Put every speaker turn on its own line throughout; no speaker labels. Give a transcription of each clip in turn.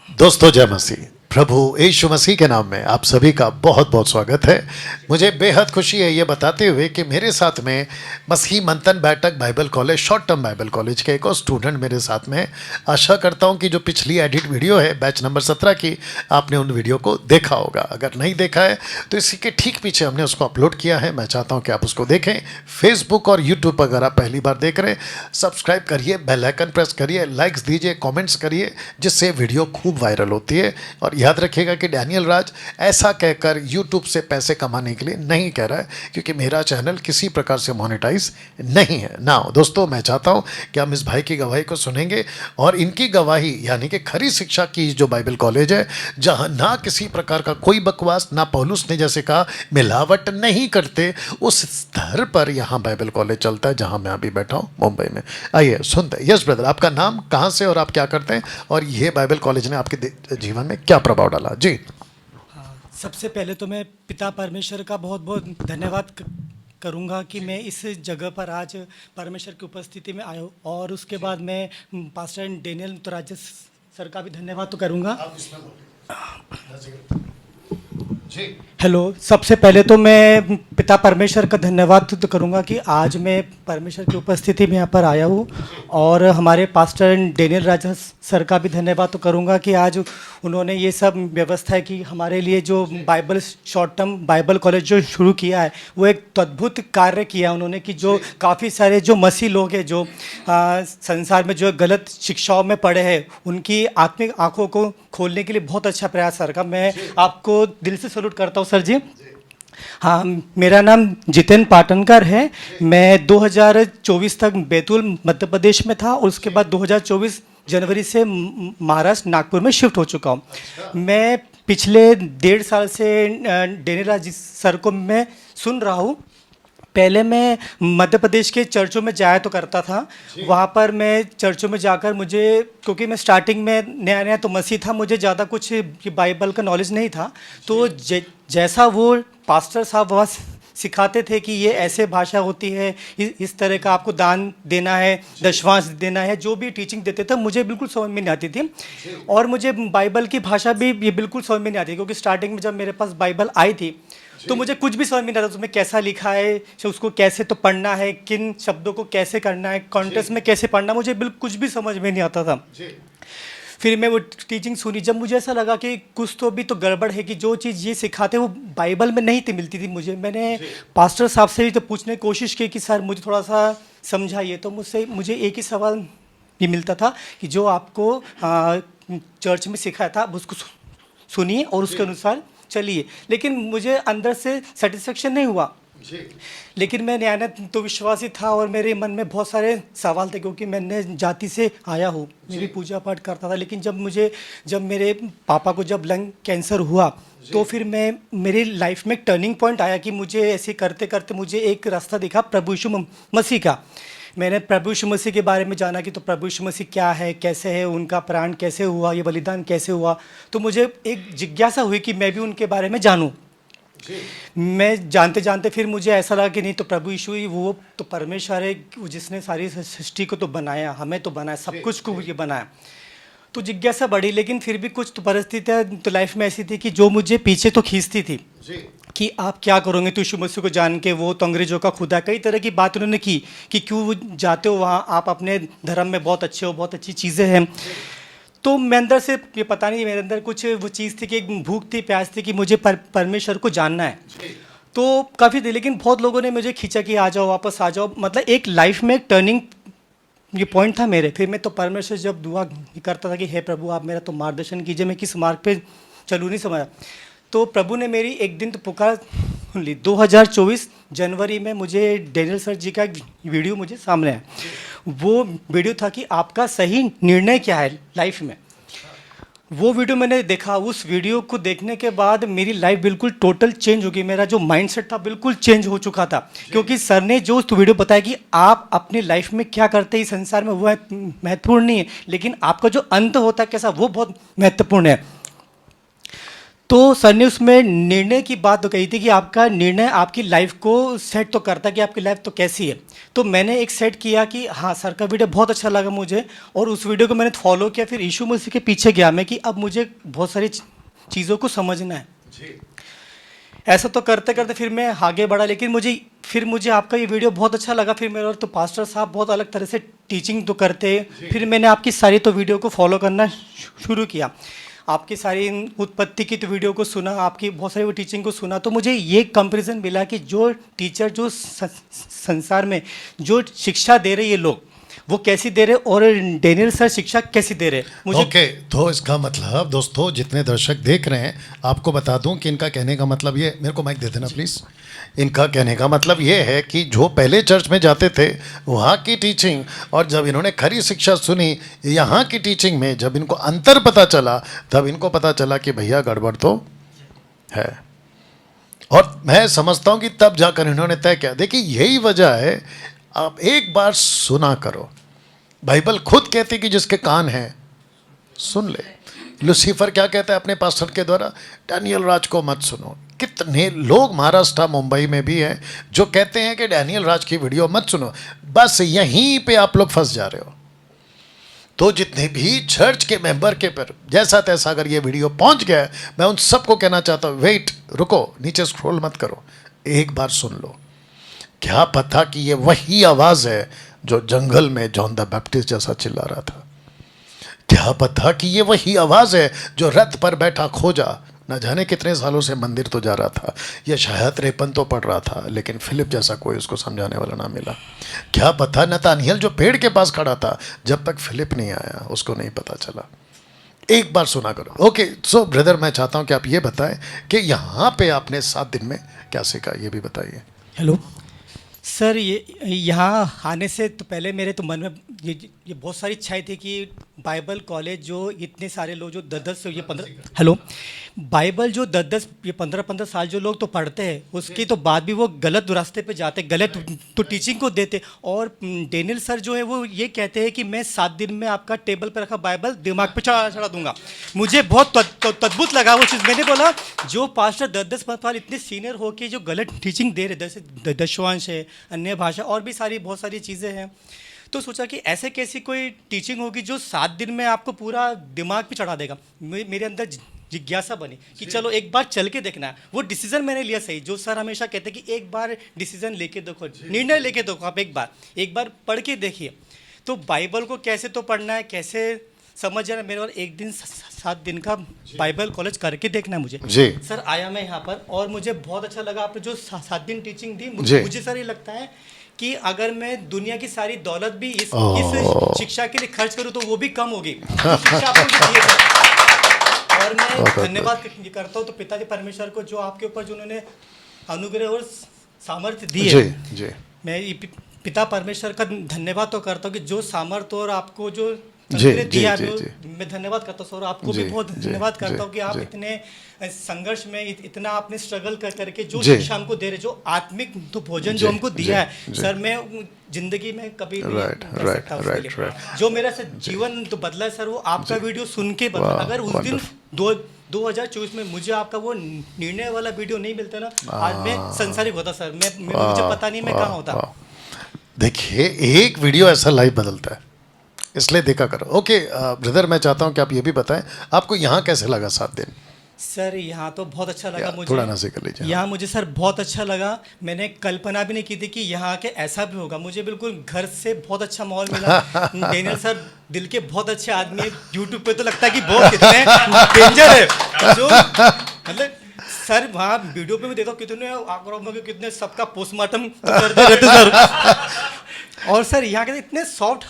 दोस्तों जय मसीह। प्रभु यीशु मसीह के नाम में आप सभी का बहुत बहुत स्वागत है। मुझे बेहद खुशी है ये बताते हुए कि मेरे साथ में मसीह मंथन बैठक Bible college, short term Bible college के एक और स्टूडेंट मेरे साथ में। आशा करता हूँ कि जो पिछली एडिट वीडियो है बैच नंबर 17 की, आपने उन वीडियो को देखा होगा। अगर नहीं देखा है तो इसी के ठीक पीछे हमने उसको अपलोड किया है। मैं चाहता हूँ कि आप उसको देखें। फेसबुक और यूट्यूब पर अगर आप पहली बार देख रहे हैं, सब्सक्राइब करिए, बेल आइकन प्रेस करिए, लाइक्स दीजिए, कमेंट्स करिए, जिससे वीडियो खूब वायरल होती है। और याद रखिएगा कि डैनियल राज ऐसा कहकर यूट्यूब से पैसे कमाने के लिए नहीं कह रहा है, क्योंकि मेरा चैनल किसी प्रकार से मोनेटाइज नहीं है ना। दोस्तों मैं चाहता हूं कि हम इस भाई की गवाही को सुनेंगे, और इनकी गवाही यानी कि खरी शिक्षा की जो बाइबल कॉलेज है, जहां ना किसी प्रकार का कोई बकवास, ना पौलुस ने जैसे कहा मिलावट नहीं करते, उस स्तर पर यहाँ बाइबल कॉलेज चलता है जहां मैं अभी बैठा हूँ मुंबई में। आइए सुनते हैं। यस ब्रदर, आपका नाम, कहाँ से और आप क्या करते हैं, और ये बाइबल कॉलेज ने आपके जीवन में क्या प्रभाव डाला? जी।
सबसे पहले तो मैं पिता परमेश्वर का बहुत बहुत धन्यवाद करूंगा कि मैं इस जगह पर आज परमेश्वर की उपस्थिति में आया हूँ। और उसके बाद मैं पास्टर डेनियल तुराजे सर का भी धन्यवाद तो करूंगा। हेलो, सबसे पहले तो मैं पिता परमेश्वर का धन्यवाद तो करूंगा कि आज मैं परमेश्वर की उपस्थिति में यहाँ पर आया हूँ। और हमारे पास्टर डेनियल राजा सर का भी धन्यवाद तो करूंगा कि आज उन्होंने ये सब व्यवस्था की हमारे लिए। जो Bible short term Bible college जो शुरू किया है, वो एक अद्भुत कार्य किया उन्होंने कि जो काफ़ी सारे जो मसीह लोग हैं जो संसार में जो गलत शिक्षाओं में पड़े हैं, उनकी आत्मिक आंखों को खोलने के लिए बहुत अच्छा प्रयास सर का। मैं आपको दिल से सैल्यूट करता हूँ सर जी। हाँ, मेरा नाम जितेन पाटनकर है। मैं 2024 तक बैतूल मध्य प्रदेश में था, और उसके बाद 2024 जनवरी से महाराष्ट्र नागपुर में शिफ्ट हो चुका हूँ। मैं पिछले 1.5 साल से डेनियल राज सर को मैं सुन रहा हूँ। पहले मैं मध्य प्रदेश के चर्चों में जाया तो करता था। वहाँ पर मैं चर्चों में जाकर, मुझे क्योंकि मैं स्टार्टिंग में नया नया तो मसीह था, मुझे ज़्यादा कुछ बाइबल का नॉलेज नहीं था। तो जैसा वो पास्टर साहब वहाँ सिखाते थे कि ये ऐसे भाषा होती है, इस तरह का आपको दान देना है, दशवांश देना है, जो भी टीचिंग देते थे मुझे बिल्कुल समझ में नहीं आती थी। और मुझे बाइबल की भाषा भी ये बिल्कुल समझ में नहीं आती, क्योंकि स्टार्टिंग में जब मेरे पास बाइबल आई थी तो मुझे कुछ भी समझ में नहीं आता उसमें कैसा लिखा है, उसको कैसे तो पढ़ना है, किन शब्दों को कैसे करना है, कॉन्टेक्स्ट में कैसे पढ़ना, मुझे बिल्कुल कुछ भी समझ में नहीं आता था। फिर मैं वो टीचिंग सुनी, जब मुझे ऐसा लगा कि कुछ तो भी तो गड़बड़ है, कि जो चीज़ ये सिखाते वो बाइबल में नहीं थी मिलती थी मुझे। मैंने पास्टर साहब से भी तो पूछने की कोशिश की कि सर मुझे थोड़ा सा समझाइए। तो मुझे एक ही सवाल ये मिलता था कि जो आपको चर्च में सिखाया था आप उसको सुनिए और उसके अनुसार चलिए। लेकिन मुझे अंदर से सेटिस्फेक्शन नहीं हुआ। लेकिन मैं नया तो विश्वासी था, और मेरे मन में बहुत सारे सवाल थे, क्योंकि मैंने जाति से आया हूँ, मैं भी पूजा पाठ करता था। लेकिन जब मेरे पापा को जब लंग कैंसर हुआ, तो फिर मेरी लाइफ में एक टर्निंग पॉइंट आया कि मुझे ऐसे करते करते मुझे एक रास्ता दिखा प्रभु यीशु मसीह का। मैंने प्रभु यीशु मसीह के बारे में जाना कि तो प्रभु यीशु मसीह क्या है, कैसे है, उनका प्राण कैसे हुआ, ये बलिदान कैसे हुआ। तो मुझे एक जिज्ञासा हुई कि मैं भी उनके बारे में जानूं। मैं जानते जानते फिर मुझे ऐसा लगा कि नहीं, तो प्रभु यीशु ही वो तो परमेश्वर है जिसने सारी सृष्टि को तो बनाया, हमें तो बनाया, सब कुछ को ये बनाया। तो जिज्ञासा बढ़ी। लेकिन फिर भी कुछ तो परिस्थितियाँ तो लाइफ में ऐसी थी कि जो मुझे पीछे तो खींचती थी कि आप क्या करोगे तो यीशु मसीह को जान के, वो तो अंग्रेजों का खुदा। कई तरह की बात उन्होंने की कि क्यों जाते हो वहाँ, आप अपने धर्म में बहुत अच्छे हो, बहुत अच्छी चीज़ें हैं। तो मैं अंदर से ये पता नहीं, मेरे अंदर कुछ वो चीज़ थी कि एक भूख थी, प्यास थी कि मुझे परमेश्वर को जानना है। तो काफ़ी थी, लेकिन बहुत लोगों ने मुझे खींचा कि आ जाओ, वापस आ जाओ। मतलब एक लाइफ में एक टर्निंग ये पॉइंट था मेरे। फिर मैं तो परमेश्वर जब दुआ करता था कि हे प्रभु आप मेरा तो मार्गदर्शन कीजिए, मैं किस मार्ग पे चलूँ, नहीं समझा। तो प्रभु ने मेरी एक दिन तो पुकार सुन ली। 2024 जनवरी में मुझे डेनियल सर जी का एक वीडियो मुझे सामने आया। वो वीडियो था कि आपका सही निर्णय क्या है लाइफ में। वो वीडियो मैंने देखा। उस वीडियो को देखने के बाद मेरी लाइफ बिल्कुल टोटल चेंज हो गई। मेरा जो माइंडसेट था बिल्कुल चेंज हो चुका था, क्योंकि सर ने जो उस वीडियो बताया कि आप अपनी लाइफ में क्या करते हैं इस संसार में वो महत्वपूर्ण नहीं है, लेकिन आपका जो अंत होता है कैसा, वो बहुत महत्वपूर्ण है। तो सर ने उसमें निर्णय की बात तो कही थी कि आपका निर्णय आपकी लाइफ को सेट तो करता है कि आपकी लाइफ तो कैसी है। तो मैंने एक सेट किया कि हाँ सर का वीडियो बहुत अच्छा लगा मुझे, और उस वीडियो को मैंने फॉलो किया। फिर यीशु मसीह के पीछे गया मैं कि अब मुझे बहुत सारी चीज़ों को समझना है। ऐसा तो करते करते फिर मैं आगे बढ़ा, लेकिन मुझे आपका ये वीडियो बहुत अच्छा लगा। फिर मेरे और तो पास्टर साहब बहुत अलग तरह से टीचिंग तो करते हैं। फिर मैंने आपकी सारी तो वीडियो को फॉलो करना शुरू किया, आपकी सारी उत्पत्ति की तो वीडियो को सुना, आपकी बहुत सारी वो टीचिंग को सुना। तो मुझे ये कंपैरिजन मिला कि जो टीचर जो संसार में जो शिक्षा दे रहे ये लोग वो कैसी दे रहे, और डेनियल सर शिक्षा कैसी दे रहे मुझे।
ओके, तो इसका मतलब दोस्तों जितने दर्शक देख रहे हैं, आपको बता दूं कि इनका कहने का मतलब ये, मेरे को माइक दे देना प्लीज़। इनका कहने का मतलब ये है कि जो पहले चर्च में जाते थे वहाँ की टीचिंग, और जब इन्होंने खरी शिक्षा सुनी यहाँ की टीचिंग में, जब इनको अंतर पता चला, तब इनको पता चला कि भैया गड़बड़ तो है। और मैं समझता हूँ कि तब जाकर इन्होंने तय किया। देखिए यही वजह है, आप एक बार सुना करो। बाइबल खुद कहती कि जिसके कान हैं सुन ले। लूसीफर क्या कहता है अपने पास्टर के द्वारा? डैनियल राज को मत सुनो। कितने लोग महाराष्ट्र मुंबई में भी हैं जो कहते हैं कि डैनियल राज की वीडियो मत सुनो। बस यहीं पे आप लोग फंस जा रहे हो। तो जितने भी चर्च के मेंबर के पर जैसा तैसा अगर ये वीडियो पहुंच गया है, मैं उन सबको कहना चाहता हूँ, वेट, रुको, नीचे स्क्रॉल मत करो, एक बार सुन लो। क्या पता कि ये वही आवाज है जो जंगल में जॉन द बैप्टिस्ट जैसा चिल्ला रहा था। क्या पता कि ये वही आवाज है जो रथ पर बैठा खोजा न जाने कितने सालों से मंदिर तो जा रहा था, ये शायद 53 तो पढ़ रहा था, लेकिन फिलिप जैसा कोई उसको समझाने वाला ना मिला। क्या पता नतानियल जो पेड़ के पास खड़ा था, जब तक फिलिप नहीं आया उसको नहीं पता चला। एक बार सुना करो। ओके, सो ब्रदर, मैं चाहता हूँ कि आप ये बताएं कि यहाँ पे आपने 7 दिन में क्या सीखा, ये भी बताइए।
हेलो सर, ये यहाँ आने से तो पहले मेरे तो मन में ये बहुत सारी इच्छाएं थी कि बाइबल कॉलेज जो इतने सारे लोग जो 10-10 से ये 15 हेलो बाइबल जो 10-10 ये 15-15 साल जो लोग तो पढ़ते हैं, उसके तो बाद भी वो गलत रास्ते पे जाते, गलत तो टीचिंग को देते। और डेनियल सर जो है वो ये कहते हैं कि मैं 7 दिन में आपका टेबल पे रखा बाइबल दिमाग पे चढ़ा दूंगा। मुझे बहुत अद्भुत लगा वो चीज़। मैंने बोला जो पास्टर 10-10 साल इतने सीनियर होके जो गलत टीचिंग दे रहे, जैसे दशवांश है, अन्य भाषा और भी बहुत सारी चीज़ें हैं, तो सोचा कि ऐसे कैसी कोई टीचिंग होगी जो 7 दिन में आपको पूरा दिमाग पे चढ़ा देगा। मेरे अंदर जिज्ञासा बनी कि चलो एक बार चल के देखना है। वो डिसीजन मैंने लिया सही, जो सर हमेशा कहते हैं कि एक बार डिसीजन लेके देखो, निर्णय लेके देखो, आप एक बार पढ़ के देखिए। तो बाइबल को कैसे तो पढ़ना है, कैसे समझ जाना, मेरे और एक दिन 7 दिन का बाइबल कॉलेज करके देखना है मुझे।
जी
सर आया मैं यहाँ पर और मुझे बहुत अच्छा लगा आपने जो 7 दिन टीचिंग दी। मुझे सर ये लगता है कि अगर मैं दुनिया की सारी दौलत भी इस शिक्षा के लिए खर्च करूँ तो वो भी कम होगी। शिक्षा आपको जो दी है सर, और मैं धन्यवाद करता हूँ तो पिताजी परमेश्वर को जो आपके ऊपर जो उन्होंने अनुग्रह और सामर्थ्य दी है।
जी
मैं पिता परमेश्वर का धन्यवाद तो करता हूँ कि जो सामर्थ्य और आपको जो
दिया,
मैं धन्यवाद करता हूँ सर। आपको भी बहुत धन्यवाद करता हूँ कि आप इतने संघर्ष में इतना आपने स्ट्रगल करके जो शिक्षा हमको दे रहे, जो आत्मिक तो भोजन जो हमको दिया है सर, मैं जिंदगी में कभी नहीं कर सकता उसके लिए। जो मेरा सर जीवन तो बदला है सर, वो आपका वीडियो सुन के बदला। अगर उस दिन 2024 में मुझे आपका वो निर्णय वाला वीडियो नहीं मिलता ना, आज मैं संसारिक होता सर। मुझे पता नहीं मैं कहाँ होता।
देखिए एक वीडियो ऐसा लाइव बदलता है, इसलिए देखा करो। ओके ब्रदर, मैं चाहता हूँ कि आप ये भी बताएं आपको यहाँ कैसे लगा 7 दिन।
सर यहाँ तो बहुत अच्छा लगा मुझे।
थोड़ा नज़दीक कर लीजिए।
यहाँ मुझे सर बहुत अच्छा लगा। मैंने कल्पना भी नहीं की थी कि यहाँ के ऐसा भी होगा। मुझे बिल्कुल घर से बहुत अच्छा माहौल मिला। डेनियल सर दिल के बहुत अच्छे आदमी है। यूट्यूब पे तो लगता है कि बहुत कितने डेंजर है जो मतलब सर वहाँ वीडियो पे भी देखो कितने आक्रामक, कितने सबका पोस्टमार्टम करते रहते सर। और सर यहाँ के इतने सॉफ्ट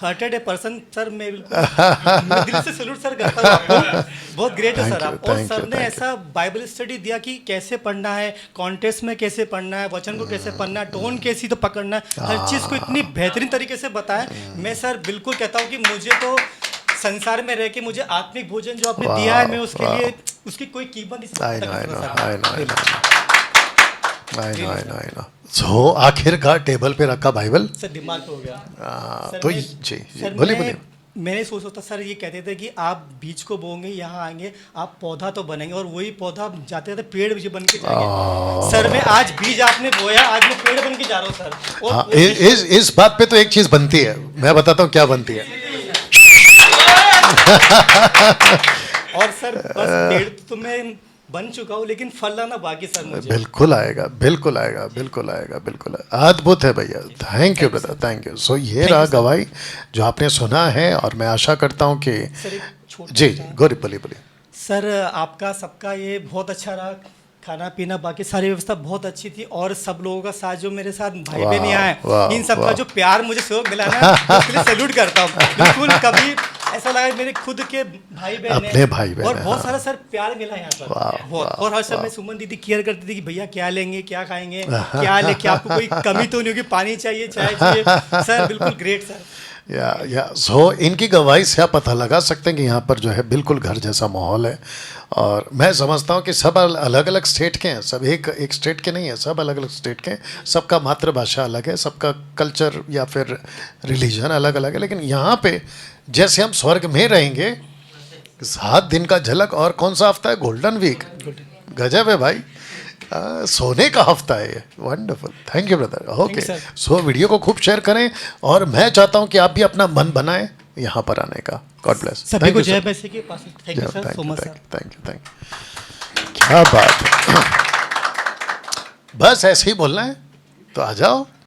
हार्टेड पर्सन सर, मैं दिल से सैल्यूट सर करता हूँ आपको। बहुत ग्रेट है सर आप। और सर ने ऐसा बाइबल स्टडी दिया कि कैसे पढ़ना है, कॉन्टेक्स्ट में कैसे पढ़ना है, वचन को कैसे पढ़ना है, टोन कैसी तो पकड़ना है, हर चीज़ को इतनी बेहतरीन तरीके से बताया। मैं सर बिल्कुल कहता हूँ कि मुझे तो संसार में रह के मुझे आत्मिक भोजन जो आपने दिया है, मैं उसके लिए उसकी कोई कीमत नहीं।
सो आखिरकार टेबल पे रखा बाइबल
सर दिमाग हो गया।
तो जी बोलिए।
मैंने सोचा था सर, ये कहते थे कि आप बीज को बोएंगे, यहाँ आएंगे, आप पौधा तो बनेंगे, और वही पौधा जाते जाते पेड़ भी बन के जाएंगे। सर मैं आज बीज आपने बोया, आज मैं पेड़ बन के जा रहा हूँ सर। और
हाँ, इस बात पे तो एक चीज बनती है, मैं बताता हूँ क्या बनती है।
और सर बस पेड़ तो मैं बन चुका हूँ, लेकिन फल लाना बाकी सर मुझे।
बिल्कुल आएगा, बिल्कुल आएगा, बिल्कुल आएगा, बिल्कुल आएगा। अद्भुत है भैया, thank you brother, thank you. So ये रहा गवाही जो आपने सुना है, और मैं आशा करता हूँ कि
सर एक छोटा
जी
सा-
गौरी बोलिए बोलिए।
सर आपका सबका ये बहुत अच्छा रहा, खाना पीना बाकी सारी व्यवस्था बहुत अच्छी थी, और सब लोगों का साथ जो मेरे साथ भाई
वाह,
बहन यहाँ
वाह,
हैं, इन सब का
वाह।
जो प्यार मुझे सहयोग मिला ना, तो उसके लिए सैल्यूट करता हूँ। बिल्कुल कभी ऐसा लगा मेरे खुद के भाई बहन हैं,
अपने भाई बहन
और
हैं,
बहुत
हाँ।
सारा सर प्यार मिला यहाँ पर
वाह,
बहुत।
वाह,
और हर समय सुमन दीदी केयर करती थी कि भैया क्या लेंगे, क्या खाएंगे, क्या ले, क्या आपको कोई कमी तो नहीं होगी, पानी चाहिए, चाय चाहिए। सर बिल्कुल ग्रेट सर।
या सो इनकी गवाही से आप पता लगा सकते हैं कि यहाँ पर जो है बिल्कुल घर जैसा माहौल है। और मैं समझता हूँ कि सब अलग अलग स्टेट के हैं, सब एक स्टेट के नहीं है, सब अलग अलग स्टेट के हैं, सबका मातृभाषा अलग है, सबका कल्चर या फिर रिलीजन अलग अलग है, लेकिन यहाँ पे जैसे हम स्वर्ग में रहेंगे। 7 दिन का झलक, और कौन सा हफ्ता है? Golden week. गजब है भाई, सोने का हफ्ता है ये। Wonderful, thank you brother. Okay,
sir.
So video को खूब शेयर करें, और मैं चाहता हूँ कि आप भी अपना मन बनाएं यहाँ पर आने का। God bless.
सभी को जय मैसी के पास। Thank you sir, so much sir.
Thank you. क्या बात है। बस ऐसे ही बोलना है, तो आ जाओ।